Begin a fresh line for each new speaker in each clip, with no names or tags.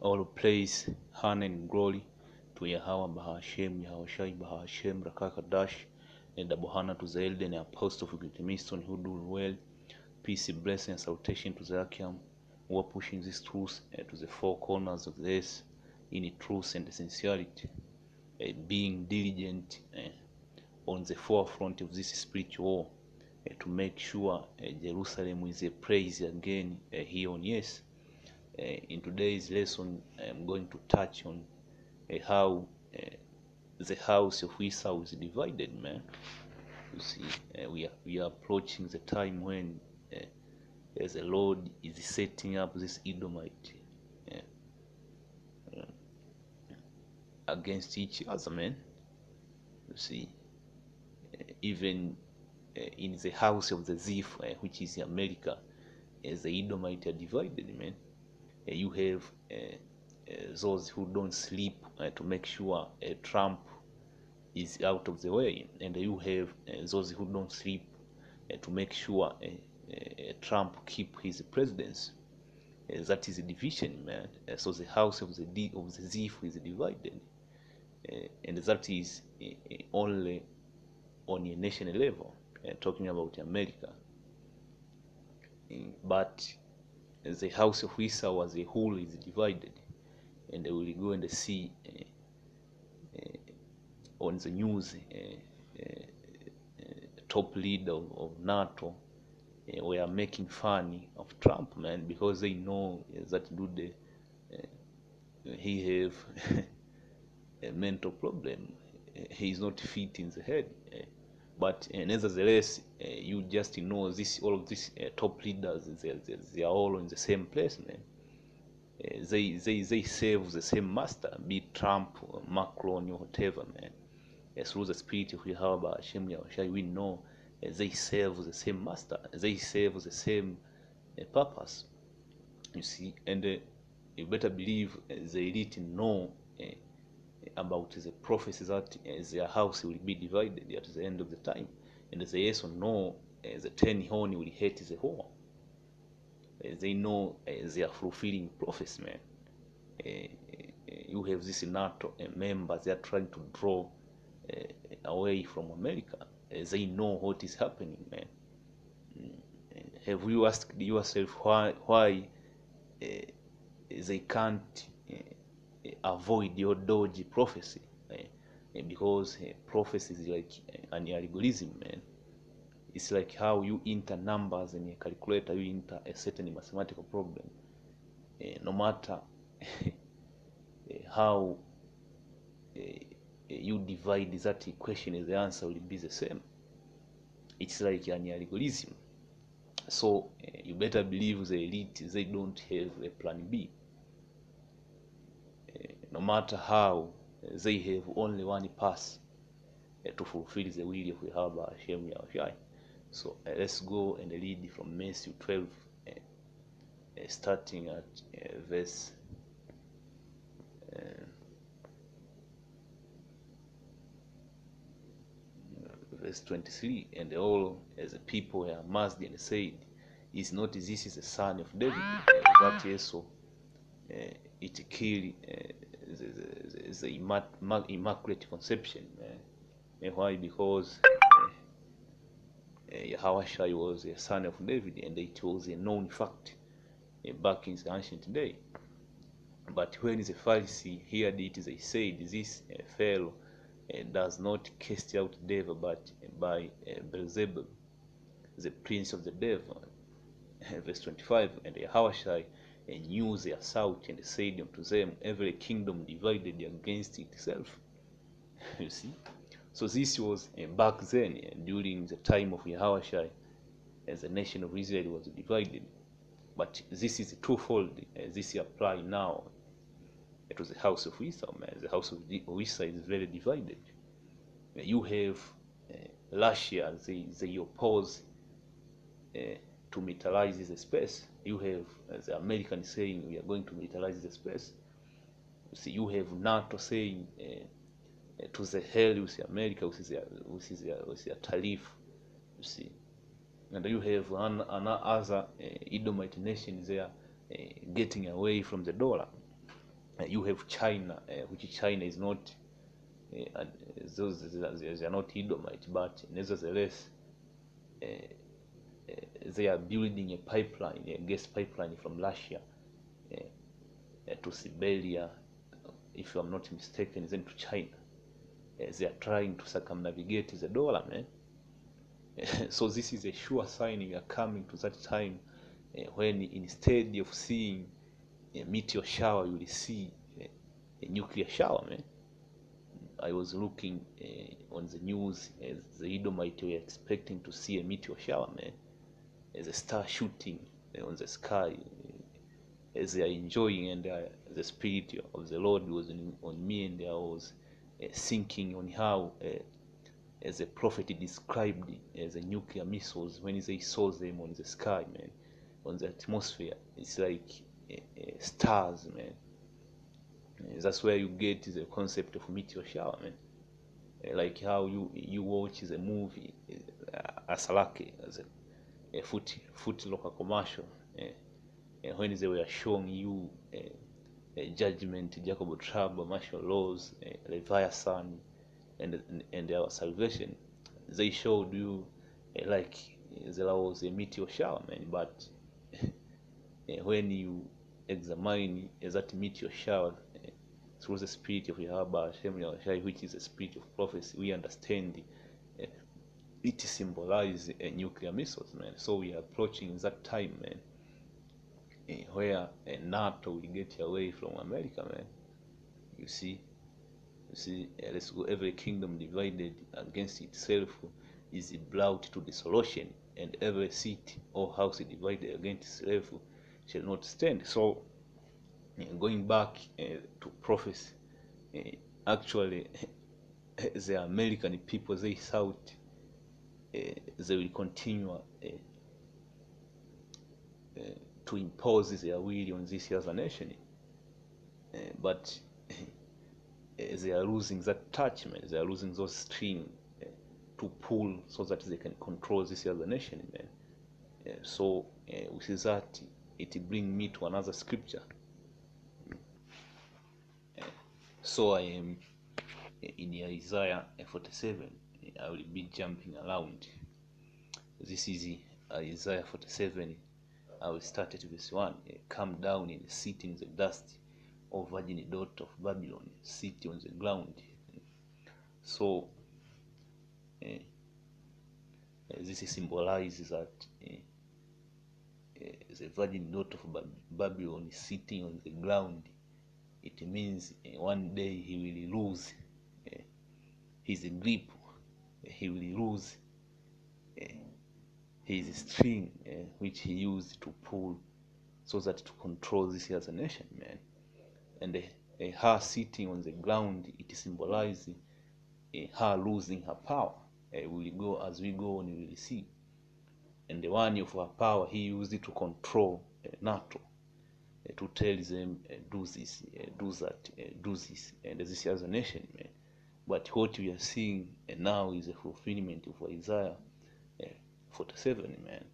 all praise, honor, and glory to Yahweh Bahashem, Yahushai Bahashem, Rakakadash, and Abuhana to the elder and apostle of Great Miston who do well. Peace, blessing, and salutation to the Akiam who are pushing this truth to the four corners of the earth in truth and sincerity, being diligent on the forefront of this spiritual war to make sure Jerusalem is a praise again here on earth. In today's lesson, I'm going to touch on how the house of Esau is divided, man. You see, we are approaching the time when the Lord is setting up this Edomite against each other, man. You see, even in the house of the thief, which is America, the Edomite are divided, man. You have those who don't sleep to make sure Trump is out of the way, and you have those who don't sleep to make sure Trump keep his presidency. That is a division, man. So the house of the thief is divided, and that is only on a national level, talking about America. But the house of Esau as a whole is divided, and we will go and see on the news top leader of Nato were making fun of Trump, man, because they know that dude he have a mental problem. He is not fit in the head. But nevertheless, you just know this. All of these top leaders, they are all in the same place, man. They serve the same master, be it Trump, or Macron, or whatever, man. Through the spirit of Yahweh Hashem Yahushai, we know they serve the same master. They serve the same purpose. You see, and you better believe they didn't know about the prophecy that their house will be divided at the end of the time, and they also know the 10 horn will hate the whore. They know they are fulfilling prophecy, man. You have this NATO members, they are trying to draw away from America. They know what is happening, man. Have you asked yourself why they can't avoid your dodgy prophecy? Because prophecy is like an algorithm, man. It's like how you enter numbers in a calculator, you enter a certain mathematical problem. No matter how you divide that equation, the answer will be the same. It's like an algorithm. So you better believe the elite, they don't have a plan B. No matter how, they have only one path to fulfill the will of Yahweh Hashem Yahushai. So let's go and read from Matthew 12, starting at verse 23. And all as the people were amazed and said, "Is not this is the son of David?" That also it killed the immaculate conception. Why? Because Yahushua was a son of David, and it was a known fact back in the ancient day. But when the Pharisee heard it, they said, "This fellow does not cast out devil, but by Beelzebub, the prince of the devil." Verse 25, and Yahushua knew their assault and said unto them, "Every kingdom divided against itself." You see, so this was back then, during the time of Yahushua, as the nation of Israel was divided. But this is twofold. This apply now to the house of Esau, man. The house of Esau is very divided. You have Russia, they oppose to militarize the space. You have the Americans saying we are going to militarize the space. You see, you have NATO saying to the hell with America, with their tariff. You see, and you have another Edomite nation there getting away from the dollar. You have China, which China is not, those they are not Edomite, but nevertheless they are building a pipeline, a gas pipeline from Russia to Siberia, if I'm not mistaken, then to China. They are trying to circumnavigate the dollar, man. So this is a sure sign we are coming to that time when instead of seeing a meteor shower, you will see a nuclear shower, man. I was looking on the news, the Edomite were expecting to see a meteor shower, man. As a star shooting on the sky, as they are enjoying, and the spirit of the Lord was on me, and I was thinking on how, as the prophet described as the nuclear missiles, when they saw them on the sky, man, on the atmosphere, it's like stars, man. That's where you get the concept of meteor shower, man. Like how you watch the movie Asalake, as a foot local commercial, when they were showing you Judgment, Jacob Trouble, Martial Laws, Leviathan, and our salvation. They showed you like there was a meteor shower, man. But when you examine that meteor shower through the spirit of Yahweh Hashem, which is the spirit of prophecy, we understand it symbolizes nuclear missiles, man. So we are approaching that time, man, where Nato will get away from America, man. You see, let's go. Every kingdom divided against itself is brought to dissolution, and every city or house divided against itself shall not stand. So, going back to prophecy, actually, the American people, they thought they will continue to impose their will on this other nation, but they are losing that attachment. They are losing those strings to pull so that they can control this other nation, man. So with that, it brings me to another scripture. So I am in Isaiah 47. I will be jumping around. This is Isaiah 47. I will start at verse 1. Come down and sit in the dust, O virgin daughter of Babylon, sit on the ground. So this symbolizes that the virgin daughter of Babylon is sitting on the ground. It means one day he will lose his grip. He will lose his string which he used to pull so that to control this other nation, man. And her sitting on the ground, it symbolizes her losing her power. We go as we go on, we will see. And the one of her power he used it to control Nato, to tell them do this, do that, do this, and this other nation, man. But what we are seeing now is a fulfillment of Isaiah 47, man.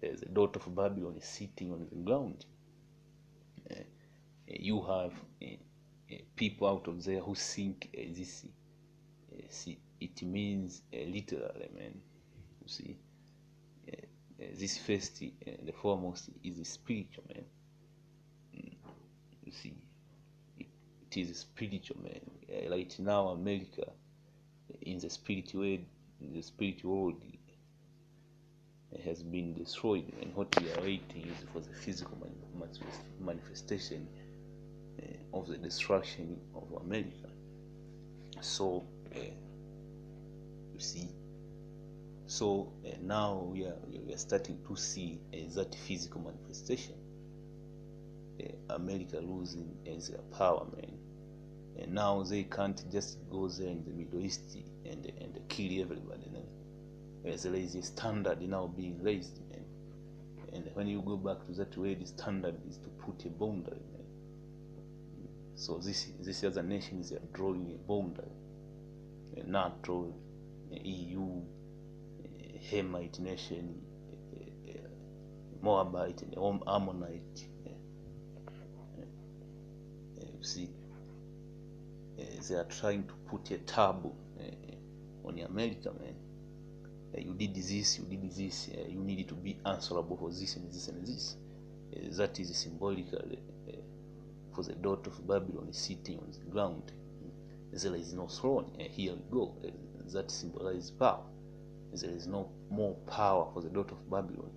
The daughter of Babylon is sitting on the ground. You have people out of there who think this. It means literally, man. You see, this first, the foremost, is spiritual, man. You see, it is spiritual, man. Right now, America, in the spirit world, has been destroyed, and what we are waiting is for the physical manifestation of the destruction of America. So you see, so now we are starting to see that physical manifestation. America losing their power, man, and now they can't just go there in the Middle East and kill everybody, man. There is a standard now being raised, man. And when you go back to that way, the standard is to put a boundary, man. So this other nations are drawing a boundary. NATO, EU, Hamite nation, Moabite, and Ammonite. You see, they are trying to put a taboo on America, man. You did this, you did this, you needed to be answerable for this and this and this. That is symbolically for the daughter of Babylon sitting on the ground. There is no throne. Here we go. That symbolizes power. There is no more power for the daughter of Babylon,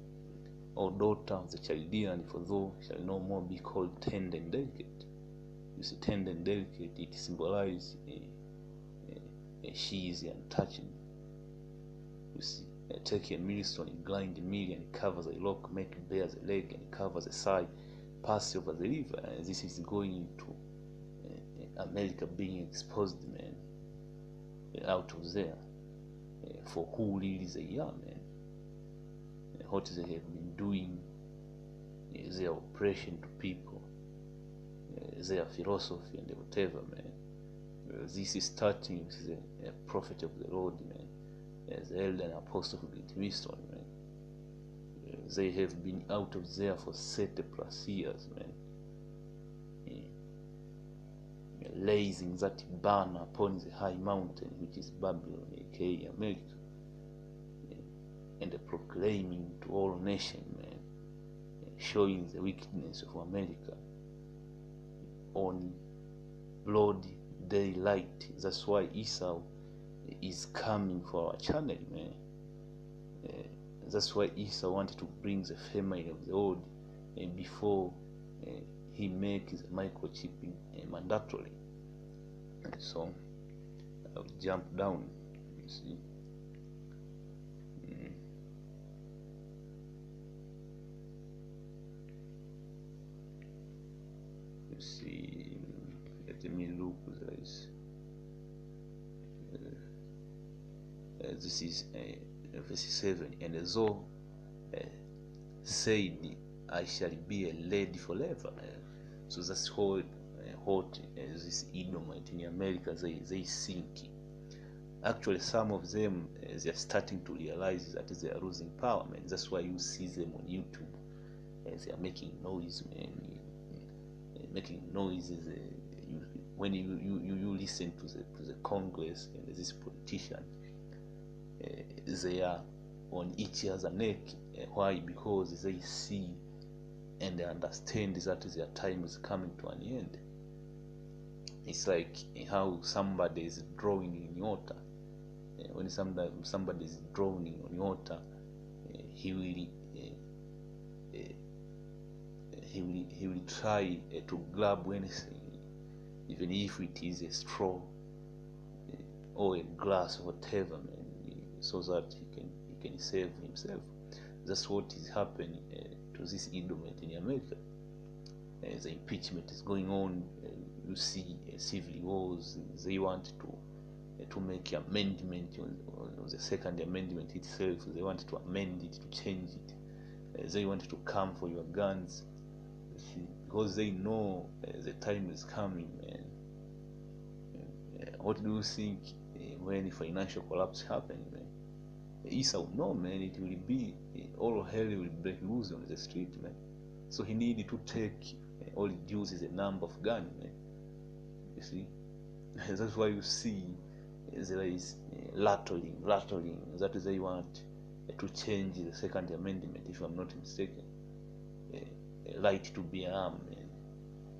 or daughter of the Chaldean, for thou shall no more be called tender and delicate. You see, tender and delicate, it symbolizes she is untouchable. You see, take a millstone, grind a mill, and covers a rock, make bare the leg, and covers a side, pass over the river. And this is going into America being exposed, man, out of there, for who really they are, man. What they have been doing, their oppression to people, their philosophy and whatever, man. This is starting with the prophet of the Lord, man, the elder and apostle of Great Wisdom, man. They have been out of there for 30 plus years, man, raising that banner upon the high mountain, which is Babylon, aka America, and proclaiming to all nations, man, showing the wickedness of America on broad daylight. That's why Esau is coming for our channel, man. That's why Esau wanted to bring the family of the old before he makes the microchipping mandatory. So I'll jump down, you see. You see, let me look, guys. This is verse 7. And so said, I shall be a lady forever. So that's what this Edomite in America, they think. Actually, some of them, they are starting to realize that they are losing power, man. That's why you see them on YouTube. They are making noise, man. Making noises. When you listen to the Congress and this politician, they are on each other's neck. Why? Because they see and they understand that their time is coming to an end. It's like how somebody is drowning in water. When somebody is drowning on water, he will try to grab anything, even if it is a straw or a glass or whatever, man, so that he can save himself. That's what is happening to this Edomite in America. The impeachment is going on. You see civil wars. They want to make amendment on the second amendment itself. They want to amend it, to change it. They want to come for your guns, because they know the time is coming, man. What do you think when financial collapse happens, man? Esau, no, man, it will be all hell will break loose on the street, man. So he needed to take all he uses a number of guns, man. You see, that's why you see there is rattling. That is, they want to change the second amendment, if I'm not mistaken. Right to bear arms,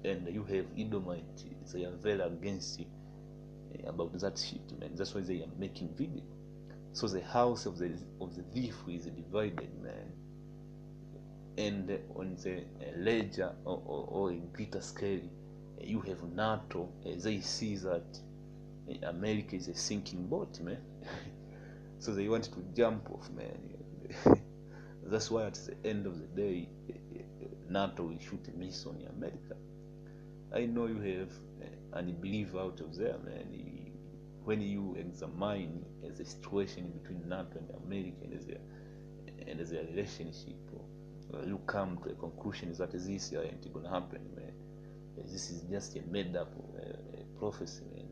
and you have Edomite. They are very against about that shit, man. That's why they are making video. So the house of the thief is divided, man. And on the ledger or a greater scale, you have Nato. They see that America is a sinking boat, man. So they want to jump off, man. That's why at the end of the day, Nato will shoot a missile on America. I know you have unbeliever out of there, man. When you examine the situation between NATO and America and their relationship, you come to a conclusion that this ain't gonna happen, man. This is just a made-up prophecy, man,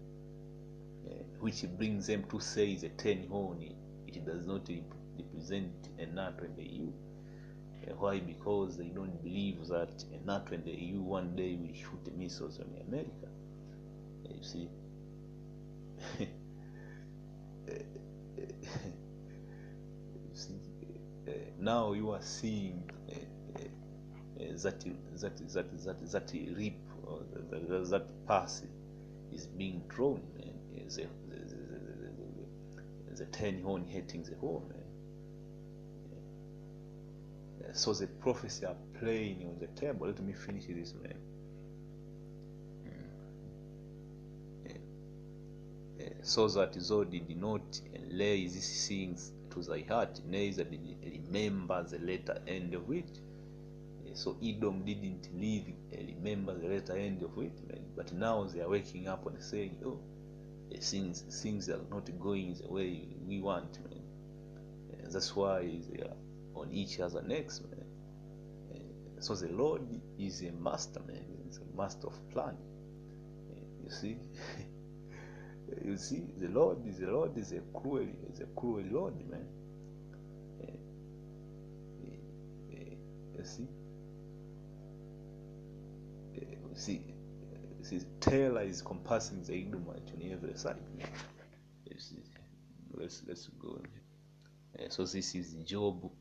which brings them to say the 10 horn. It does not represent a NATO and the EU. Why? Because they don't believe that NATO and the EU one day will shoot missiles on America. You see, you see, now you are seeing that rip, or that pass is being drawn, man. The 10 horn hitting the horn, man. So the prophecy are playing on the table. Let me finish this, man. So that thou did not lay these things to thy heart, neither did remember the latter end of it. So Edom didn't remember the latter end of it, man. But now they are waking up and saying, oh, things are not going the way we want, man. That's why they are on each other necks, man. So the Lord is a master, man. He's a master of plan. You see, you see, the Lord is a cruel Lord, man. You see, terror is compassing the Edomite on every side, man. You see, let's go. So this is Job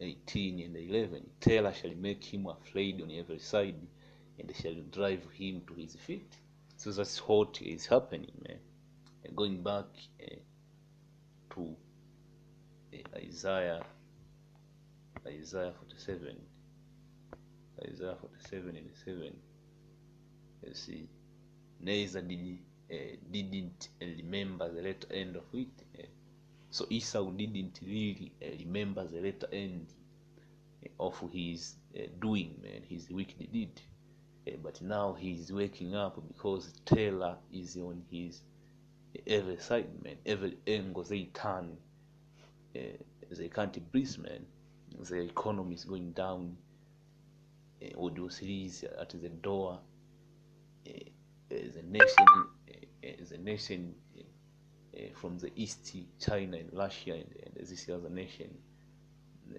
18 and 11. Terror shall make him afraid on every side, and shall drive him to his feet. So that's what is happening, man. Going back to Isaiah 47. Isaiah 47 and 7. You see, neither didn't remember the latter end of it. So Esau didn't really remember the latter end of his doing, man, his wicked deed. But now he's waking up because terror is on his every side, man. Every angle they turn, they can't breathe, man. The economy is going down. Audio series at the door. The nation from the east, China and Russia, and this other nation,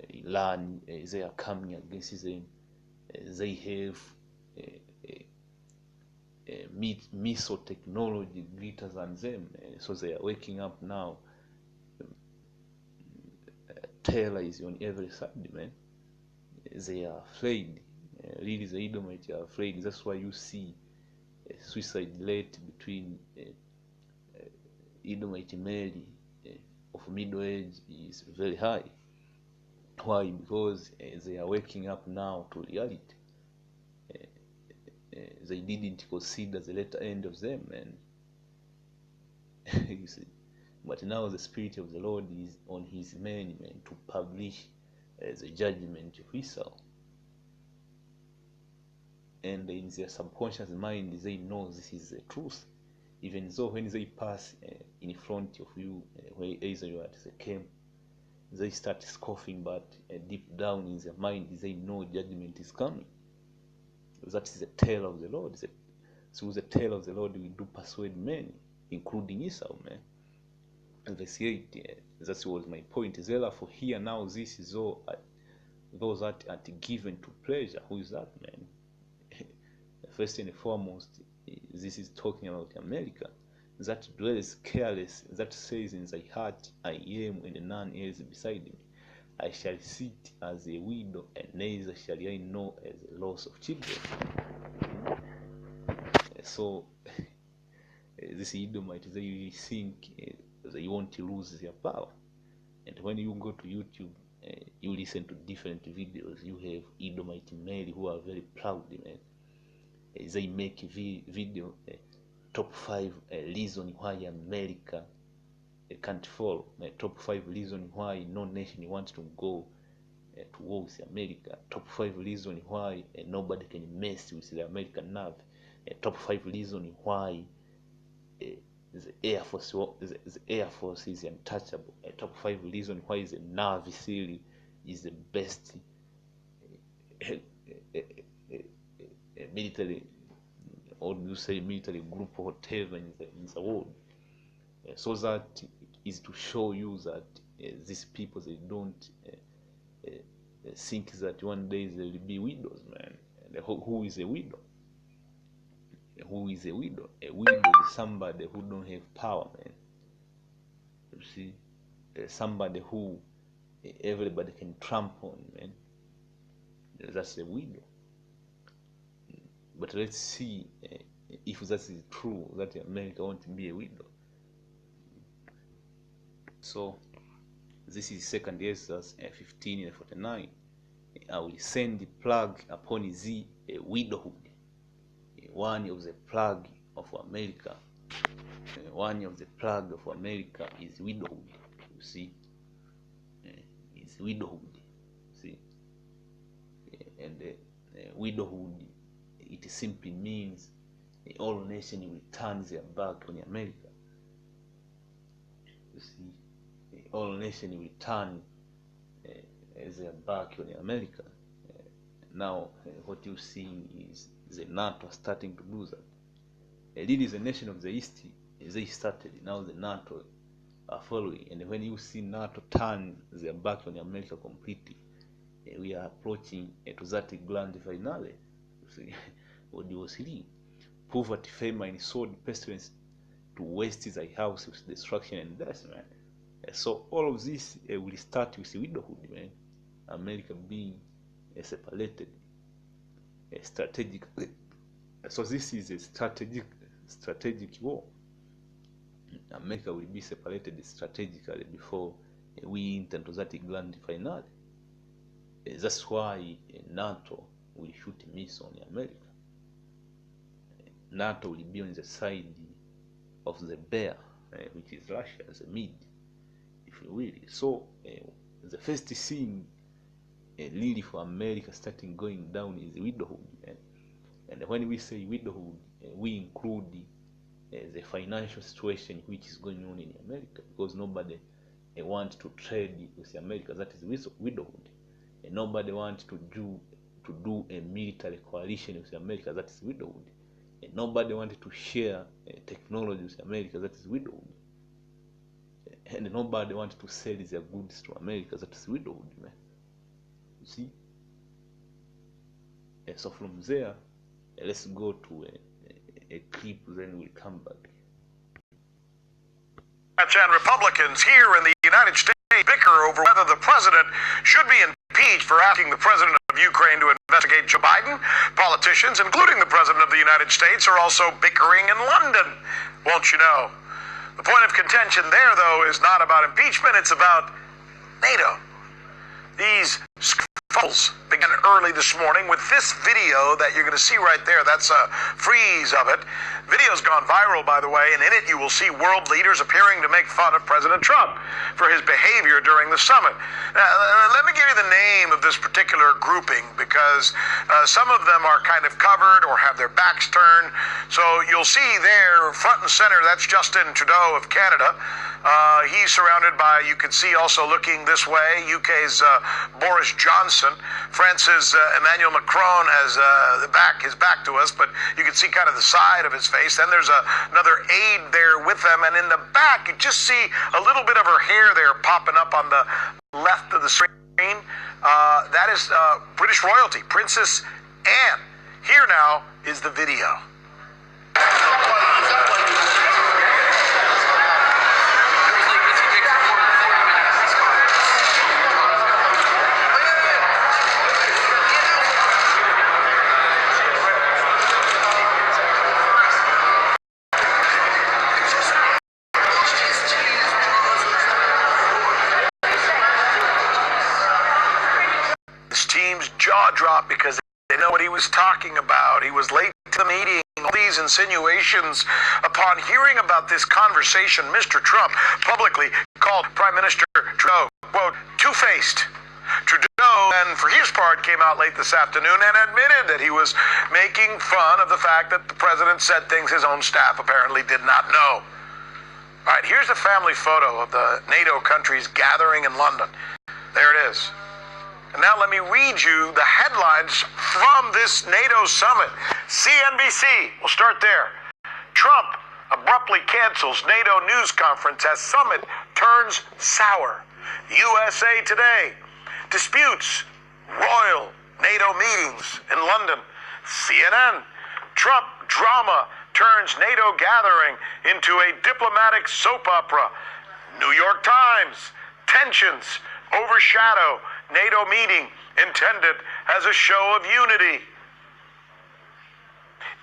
Iran, they are coming against them. They have missile technology greater than them, so they are waking up now. Terror is on every side, man. They are afraid. Really, the Edomites are afraid. That's why you see suicide rate between Edomite male of middle age is very high. Why? Because they are waking up now to reality. They didn't consider the latter end of them, man. You see, but now the Spirit of the Lord is on his men, man, to publish the judgment of Esau. And in their subconscious mind, they know this is the truth. Even though when they pass in front of you, where either you are at the camp, they start scoffing, but deep down in their mind, they know judgment is coming. That is the tale of the Lord. Through the tale of the Lord, we do persuade men, including Esau, man. And verse 8, that was my point. Therefore, here now, this is all those that are given to pleasure. Who is that, man? First and foremost, this is talking about America. That dwells careless, that says in thy heart, I am, and none else beside me. I shall sit as a widow, and neither shall I know as a loss of children. So, this Edomite, they think they want to lose their power. And when you go to YouTube, you listen to different videos. You have Edomite male who are very proud, man. They make video top 5 reason why America can't fall. Top 5 reason why no nation wants to go to war with America. Top 5 reason why nobody can mess with the American Navy. Top 5 reason why the Air Force is untouchable. Top 5 reason why the Navy SEAL is the best military, or you say military group or whatever in the world. So that is to show you that these people, think that one day there will be widows, man. And who is a widow? Who is a widow? A widow is somebody who don't have power, man. You see, somebody who everybody can trample on, man. That's a widow. But let's see if that is true, that America won't be a widow. So this is 2nd Ezra 15:49. I will send the plague upon thee, a widowhood. One of the plague of America. One of the plague of America is widowhood. You see, it's widowhood. See, and widowhood, it simply means all nations will turn their back on America. You see, all nations will turn their back on America. Now, what you see is the NATO starting to do that. Really, the nation of the East, they started. Now the NATO are following, and when you see NATO turn their back on America completely, we are approaching to that grand finale. You see, what you see, poverty, famine, sword, pestilence to waste thy house with destruction and death, man. So all of this will start with widowhood, man. America being separated strategically. So this is a strategic war. America will be separated strategically before we enter into that grand finale. That's why NATO will shoot missiles on America. NATO will be on the side of the bear, which is Russia, as a mid, if you will. So the first thing really for America starting going down is widowhood. And when we say widowhood, we include the financial situation which is going on in America, because nobody wants to trade with America. That is widowhood. And nobody wants to do a military coalition with America. That is widowhood. And nobody wanted to share technology with America. That is widowhood. And nobody wanted to sell their goods to America. That is widowhood, man. You see? So from there, let's go to a clip, then we'll come back.
And Republicans here in the United States bicker over whether the president should be impeached for asking the president of Ukraine to investigate Joe Biden. Politicians, including the president of the United States, are also bickering in London, won't you know? The point of contention there, though, is not about impeachment, it's about NATO. These scuffles began early this morning with this video that you're going to see right there. That's a freeze of it. Video's gone viral, by the way, and in it you will see world leaders appearing to make fun of President Trump for his behavior during the summit. Now, let me give you the name of this particular grouping, because some of them are kind of covered or have their backs turned. So you'll see there, front and center, that's Justin Trudeau of Canada. He's surrounded by, you can see also looking this way, UK's Boris Johnson. France's Emmanuel Macron has his back to us, but you can see kind of the side of his face. Then there's another aide there with them, and in the back you just see a little bit of her hair there popping up on the left of the screen. That is British royalty, Princess Anne. Here now is the video. Jaw dropped because they know what he was talking about. He was late to the meeting. All these insinuations. Upon hearing about this conversation, Mr. Trump publicly called Prime Minister Trudeau, quote, two-faced. Trudeau, and for his part, came out late this afternoon and admitted that he was making fun of the fact that the president said things his own staff apparently did not know. All right, here's a family photo of the NATO countries gathering in London. There it is. And now let me read you the headlines from this NATO summit. CNBC, we'll start there. Trump abruptly cancels NATO news conference as summit turns sour. USA Today, disputes Royal NATO meetings in London. CNN. Trump drama turns NATO gathering into a diplomatic soap opera. New York Times. Tensions overshadow NATO meeting intended as a show of unity.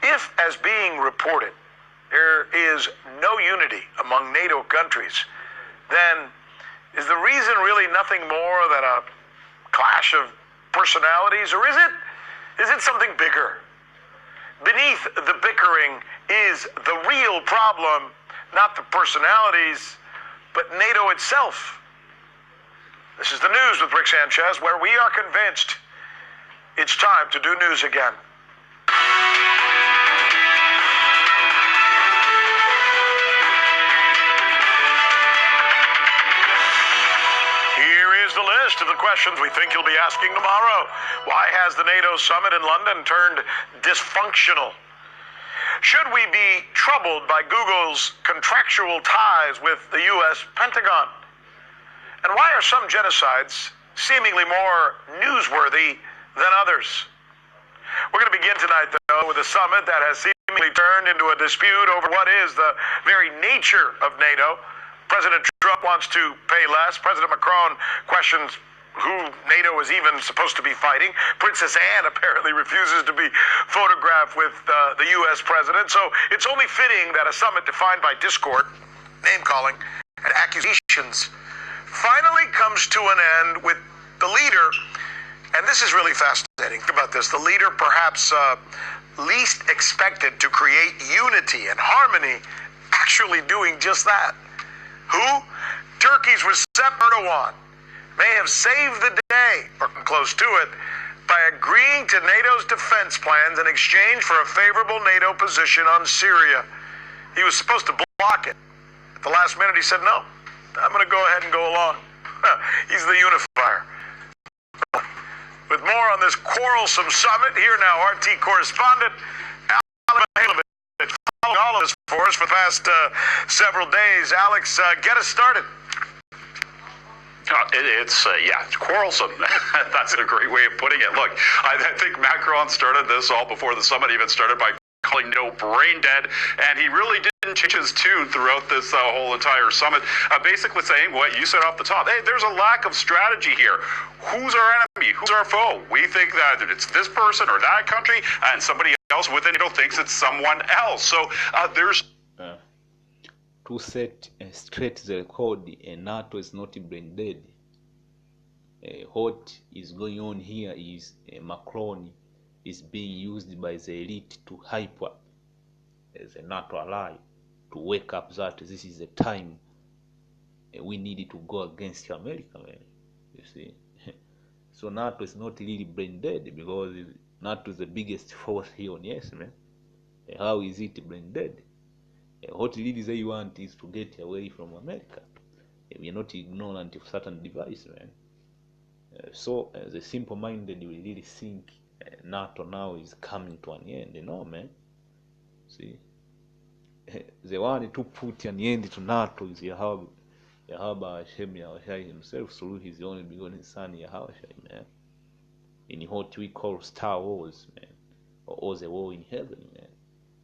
If, as being reported, there is no unity among NATO countries, then is the reason really nothing more than a clash of personalities, or is it something bigger? Beneath the bickering is the real problem, not the personalities, but NATO itself. This is the news with Rick Sanchez, where we are convinced it's time to do news again. Here is the list of the questions we think you'll be asking tomorrow. Why has the NATO summit in London turned dysfunctional? Should we be troubled by Google's contractual ties with the U.S. Pentagon? And why are some genocides seemingly more newsworthy than others? We're going to begin tonight, though, with a summit that has seemingly turned into a dispute over what is the very nature of NATO. President Trump wants to pay less. President Macron questions who NATO is even supposed to be fighting. Princess Anne apparently refuses to be photographed with the U.S. president. So it's only fitting that a summit defined by discord, name-calling, and accusations finally comes to an end with the leader, and this is really fascinating. Think about this. The leader perhaps least expected to create unity and harmony actually doing just that. Who? Turkey's Recep Erdogan may have saved the day, or close to it, by agreeing to NATO's defense plans in exchange for a favorable NATO position on Syria. He was supposed to block it. At the last minute, he said, no, I'm going to go ahead and go along. He's the unifier. With more on this quarrelsome summit, here now, RT correspondent Alex Mihailovich, following all of this for us for the past several days. Alex, get us started.
It's quarrelsome. That's a great way of putting it. Look, I think Macron started this all before the summit even started by calling NATO brain dead, and he really didn't change his tune throughout this whole entire summit, basically saying what you said off the top. Hey, there's a lack of strategy here. Who's our enemy? Who's our foe? We think that it's this person or that country, and somebody else within NATO thinks it's someone else. So there's...
To set straight the record, NATO is not brain dead. What is going on here is Macron is being used by the elite to hype up as a NATO ally, to wake up that this is the time we needed to go against America, man. You see, so NATO is not really brain dead, because NATO is the biggest force here on Earth, man. How is it brain dead? What really they want is to get away from America. We are not ignorant of certain device, man. So the simple-minded will really think NATO now is coming to an end. No, man. See, the one to put an end to NATO is Yahweh Hashem Yahushai himself through his only begotten son Yahushai, man. In what we call Star Wars, man, or the war in heaven, man,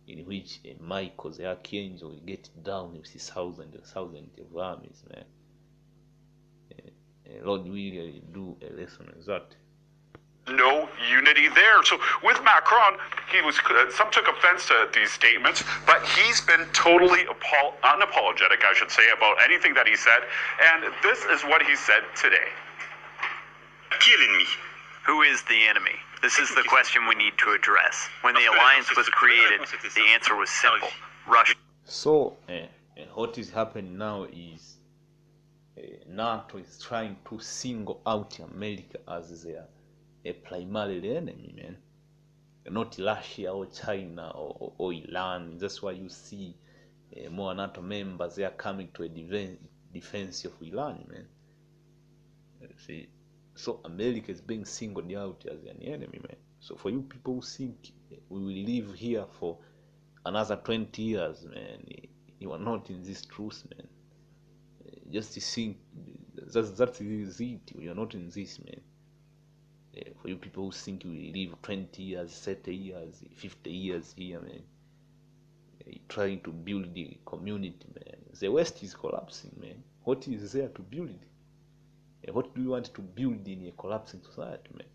in which Michael the Archangel will get down with his thousands of armies, man. Lord will do a lesson on that.
No unity there. So with Macron, some took offense to these statements, but he's been totally unapologetic, I should say, about anything that he said. And this is what he said today.
Killing me. Who is the enemy? This is the question we need to address. When the alliance was created, the answer was simple. Russia.
So, what is happening now is NATO is trying to single out America as their primary enemy, man. Not Russia or China or Iran. That's why you see more NATO members, they are coming to a defense of Iran, man. See, so America is being singled out as an enemy, man. So for you people who think we will live here for another 20 years, man, you are not in this truth, man. Just think that is it. You are not in this, man. For you people who think we live 20 years, 30 years, 50 years here, man, trying to build the community, man. The West is collapsing, man. What is there to build? What do you want to build in a collapsing society, man?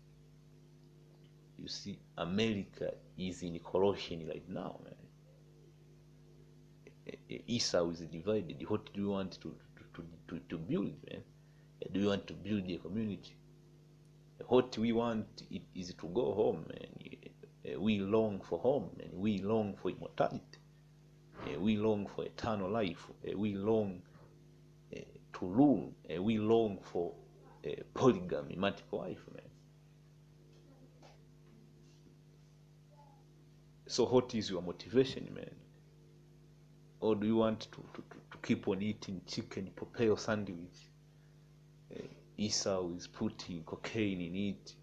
You see, America is in corrosion right now, man. Esau is divided. What do you want to build, man? Do you want to build a community? What we want is to go home, man. We long for home, man. We long for immortality. We long for eternal life. We long to rule. We long for polygamy, multiple wife, man. So what is your motivation, man? Or do you want to keep on eating chicken potato sandwich? Esau is putting cocaine in it.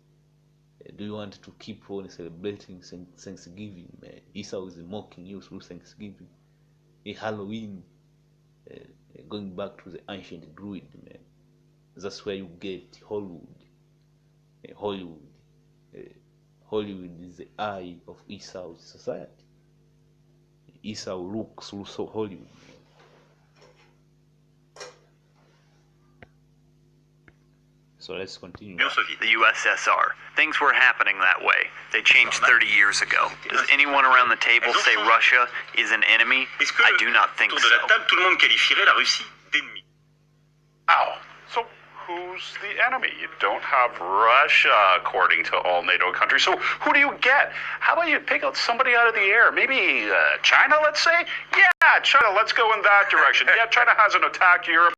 Do you want to keep on celebrating Thanksgiving, man? Esau is mocking you through Thanksgiving. Halloween, going back to the ancient Druid, man. That's where you get Hollywood. Hollywood is the eye of Esau's society. Esau looks through Hollywood. So let's continue.
The USSR. Things were happening that way. They changed 30 years ago. Does anyone around the table say Russia is an enemy? I do not think so.
Ow. So who's the enemy? You don't have Russia, according to all NATO countries. So who do you get? How about you pick out somebody out of the air? Maybe China, let's say? Yeah, China, let's go in that direction. Yeah, China hasn't attacked Europe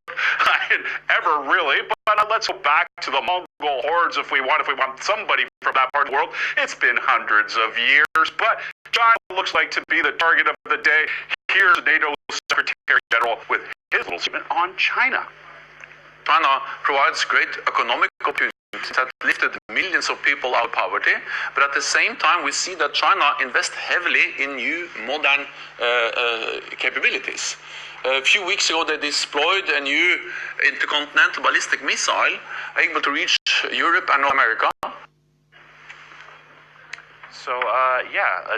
ever really, but let's go back to the Mongol hordes if we want somebody from that part of the world. It's been hundreds of years, but China looks like to be the target of the day. Here's NATO Secretary General with his little statement on China.
China provides great economic opportunities that lifted millions of people out of poverty, but at the same time we see that China invests heavily in new modern capabilities. A few weeks ago they deployed a new intercontinental ballistic missile able to reach Europe and North America.
So,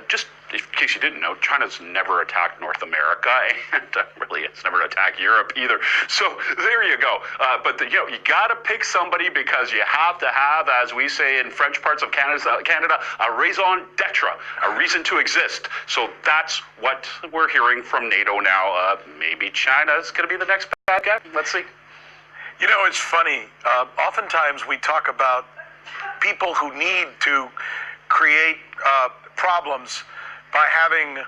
just in case you didn't know, China's never attacked North America, and really it's never attacked Europe either. So there you go. But you gotta pick somebody because you have to have, as we say in French parts of Canada, a raison d'etre, a reason to exist. So that's what we're hearing from NATO now. Maybe China's gonna be the next bad guy. Let's see.
You know, it's funny. Oftentimes we talk about people who need to create problems by having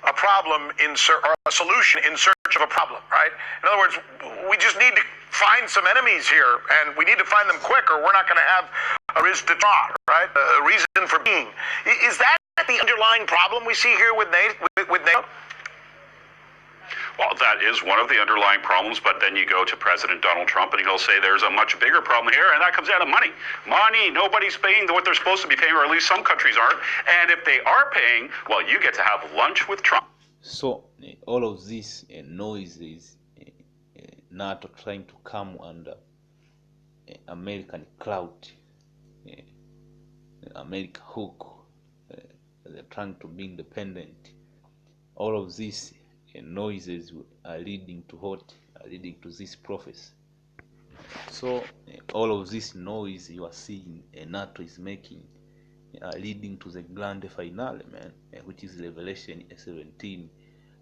a problem or a solution in search of a problem, right? In other words, we just need to find some enemies here, and we need to find them quick, or we're not going to have a raison d'etre, right? A reason for being. Is that the underlying problem we see here with NATO?
Well, that is one of the underlying problems, but then you go to President Donald Trump and he'll say there's a much bigger problem here, and that comes down to money. Money, nobody's paying what they're supposed to be paying, or at least some countries aren't. And if they are paying, well, you get to have lunch with Trump.
So all of this noises, NATO trying to come under American clout, American hook, they're trying to be independent. All of these noises are leading to what? Are leading to this prophecy. So all of this noise you are seeing NATO is making are leading to the grand finale, man, which is Revelation 17.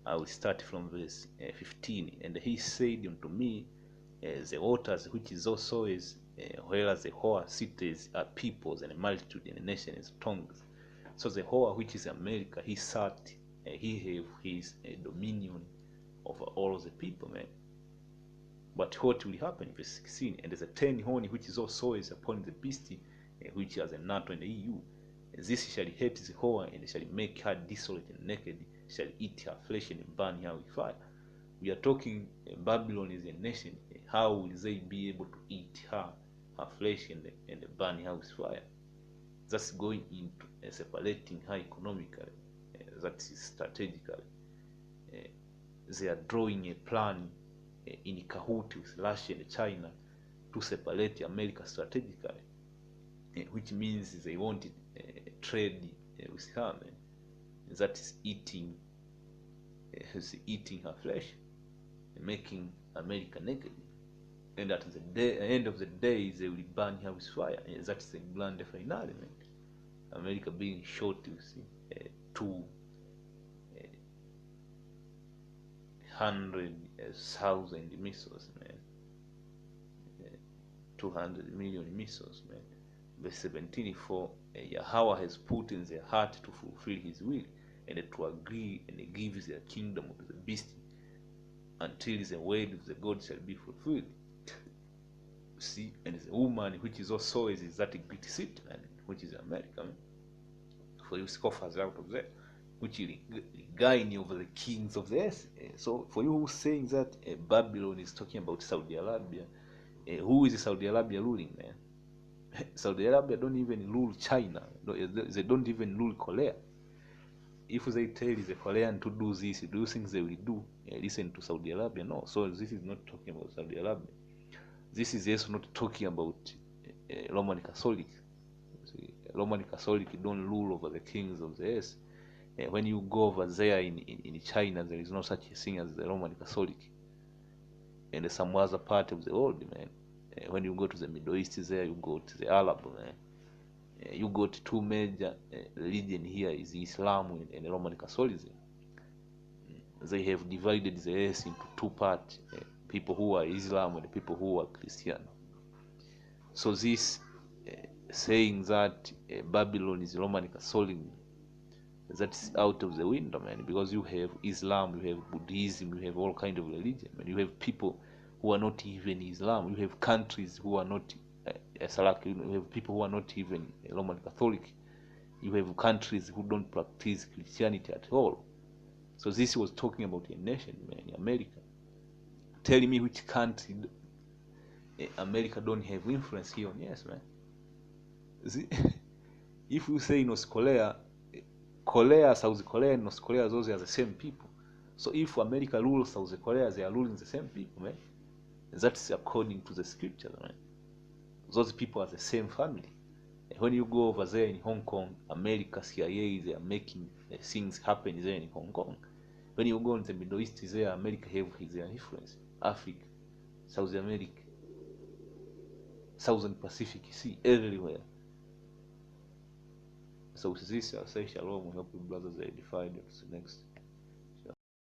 I will start from verse 15. And he said unto me, the waters which is also is whereas the whore cities are peoples and a multitude and nations tongues. So the whore which is America, he sat, he have his dominion over all of the people, man. But what will happen? Verse 16, and there's a 10 horn which is also is upon the beast, which has a NATO and the EU. This shall hate the whore, and shall make her desolate and naked, shall eat her flesh and burn her with fire. We are talking Babylon is a nation. How will they be able to eat her flesh and burn her with fire? That's going into separating her economically. That is strategically. They are drawing a plan in cahoot with Russia and China to separate America strategically. which means they wanted trade with her, that is eating her flesh, making America naked. And at the end of the day, they will burn her with fire. That's the grand finale, man. America being shot with 200,000 missiles, man. 200 million missiles, man. Verse 17, for Yahweh has put in their heart to fulfill his will, and to agree, and gives their kingdom to the beast, until the word of the God shall be fulfilled. See, and the woman which is also is that great city, man, which is America, man. For you scoffers out of that, which reign over the kings of the earth. So for you who saying that Babylon is talking about Saudi Arabia, who is Saudi Arabia ruling, man? Saudi Arabia don't even rule China. They don't even rule Korea. If they tell the Korean to do this, do you think they will do? Listen to Saudi Arabia? No. So this is not talking about Saudi Arabia. This is also not talking about Roman Catholic. Roman Catholic don't rule over the kings of the earth. When you go over there in China, there is no such a thing as the Roman Catholic. And some other part of the world, man. When you go to the Middle East there, you go to the Arab, man. You got two major religion here is Islam and Roman Catholicism. They have divided the earth into two parts, people who are Islam and people who are Christian. So this saying that Babylon is Roman Catholic, that's out of the window, man, because you have Islam, you have Buddhism, you have all kind of religion, and you have people who are not even Islam, you have countries who are not you have people who are not even Roman Catholic, you have countries who don't practice Christianity at all. So this was talking about a nation, man, America. Tell me which country America don't have influence here on, yes, man. See, if you say North Korea, South Korea and North Korea, those are the same people. So if America rules South Korea, they are ruling the same people, man. That's according to the scriptures, man. Those people are the same family. When you go over there in Hong Kong, America, CIA, they are making things happen there in Hong Kong. When you go in the Middle East, there America have their influence. Africa, South America, Southern Pacific Sea, everywhere. So with this, I'll say shalom. We hope you brothers are edified. Next.